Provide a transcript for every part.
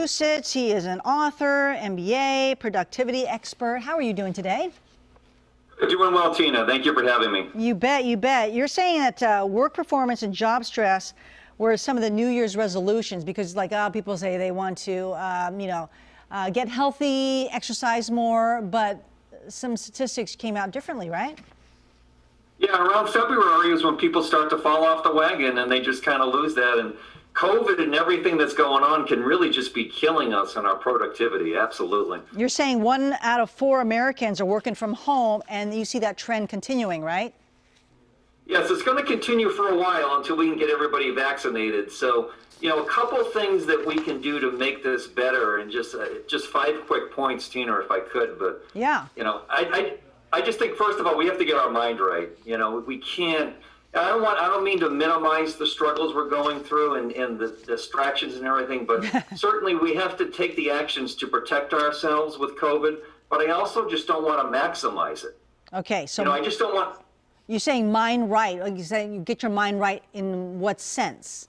Massachusetts. He is an author, MBA, productivity expert. How are you doing today? Doing well, Tina. Thank you for having me. You bet, you bet. You're saying that work performance and job stress were some of the New Year's resolutions because, people say they want to, get healthy, exercise more, but some statistics came out differently, right? Yeah, around February is when people start to fall off the wagon and they just kind of lose that. And COVID and everything that's going on can really just be killing us in our productivity. Absolutely. You're saying 1 out of 4 Americans are working from home, and you see that trend continuing, right? Yes, it's going to continue for a while until we can get everybody vaccinated. So, a couple things that we can do to make this better, and just 5 quick points, Tina, if I could. But yeah, I just think, first of all, we have to get our mind right. We can't. I don't mean to minimize the struggles we're going through and the distractions and everything, but certainly we have to take the actions to protect ourselves with COVID. But I also just don't want to maximize it. Okay, so I just don't want. You're saying mind right, like you're saying you get your mind right in what sense?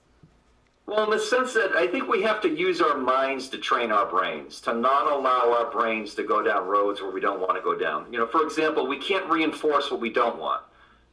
Well, in the sense that I think we have to use our minds to train our brains, to not allow our brains to go down roads where we don't want to go down. For example, we can't reinforce what we don't want.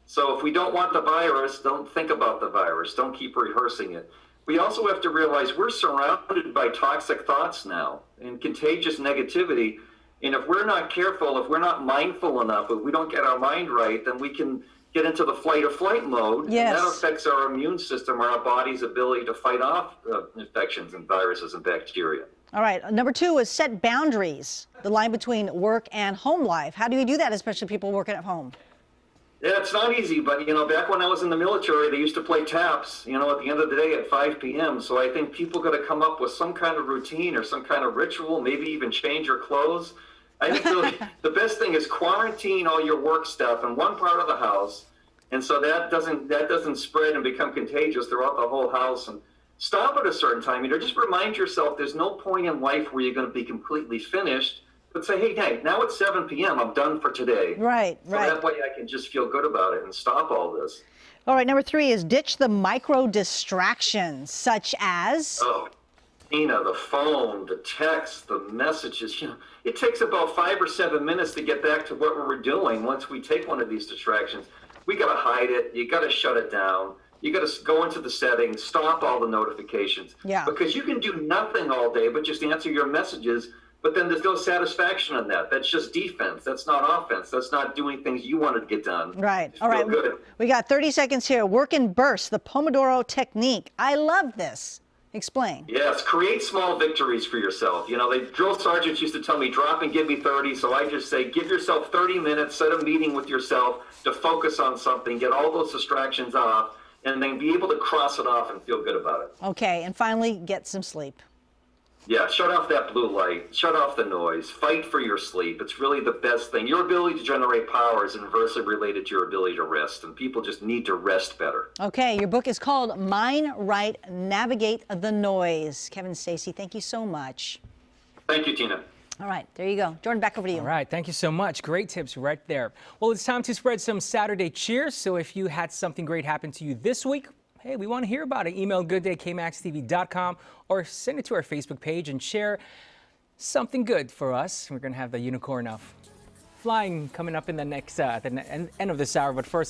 So if we don't want the virus, don't think about the virus. Don't keep rehearsing it. We also have to realize we're surrounded by toxic thoughts now and contagious negativity. And if we're not careful, if we're not mindful enough, if we don't get our mind right, then we can get into the fight or flight mode. Yes. And that affects our immune system, or our body's ability to fight off infections and viruses and bacteria. All right. Number 2 is set boundaries, the line between work and home life. How do you do that, especially people working at home? Yeah, it's not easy, but, back when I was in the military, they used to play taps, at the end of the day at 5 p.m. So I think people got to come up with some kind of routine or some kind of ritual, maybe even change your clothes. I think really the best thing is quarantine all your work stuff in one part of the house. And so that doesn't spread and become contagious throughout the whole house. And stop at a certain time. Just remind yourself there's no point in life where you're going to be completely finished. But say, hey, now it's 7 p.m. I'm done for today. Right. So that way I can just feel good about it and stop all this. All right, number 3 is ditch the micro distractions, such as? Oh, Tina, the phone, the text, the messages. It takes about 5 or 7 minutes to get back to what we were doing once we take one of these distractions. We got to hide it. You got to shut it down. You got to go into the settings, stop all the notifications. Yeah. Because you can do nothing all day but just answer your messages. But then there's no satisfaction in that. That's just defense. That's not offense. That's not doing things you wanted to get done. Right. Just all right. Good. We got 30 seconds here. Work in bursts, the Pomodoro technique. I love this. Explain. Yes. Create small victories for yourself. The drill sergeants used to tell me, drop and give me 30. So I just say, give yourself 30 minutes, set a meeting with yourself to focus on something, get all those distractions off, and then be able to cross it off and feel good about it. Okay. And finally, get some sleep. Yeah, shut off that blue light, shut off the noise, fight for your sleep. It's really the best thing. Your ability to generate power is inversely related to your ability to rest, and people just need to rest better. Okay, your book is called Mind Right, Navigate the Noise. Kevin Stacey, thank you so much. Thank you, Tina. All right, there you go. Jordan, back over to you. All right, thank you so much. Great tips right there. Well, it's time to spread some Saturday cheers. So if you had something great happen to you this week, hey, we want to hear about it. Email goodday@kmaxtv.com or send it to our Facebook page and share something good for us. We're going to have the unicorn of flying coming up in the next, at the end of this hour. But first,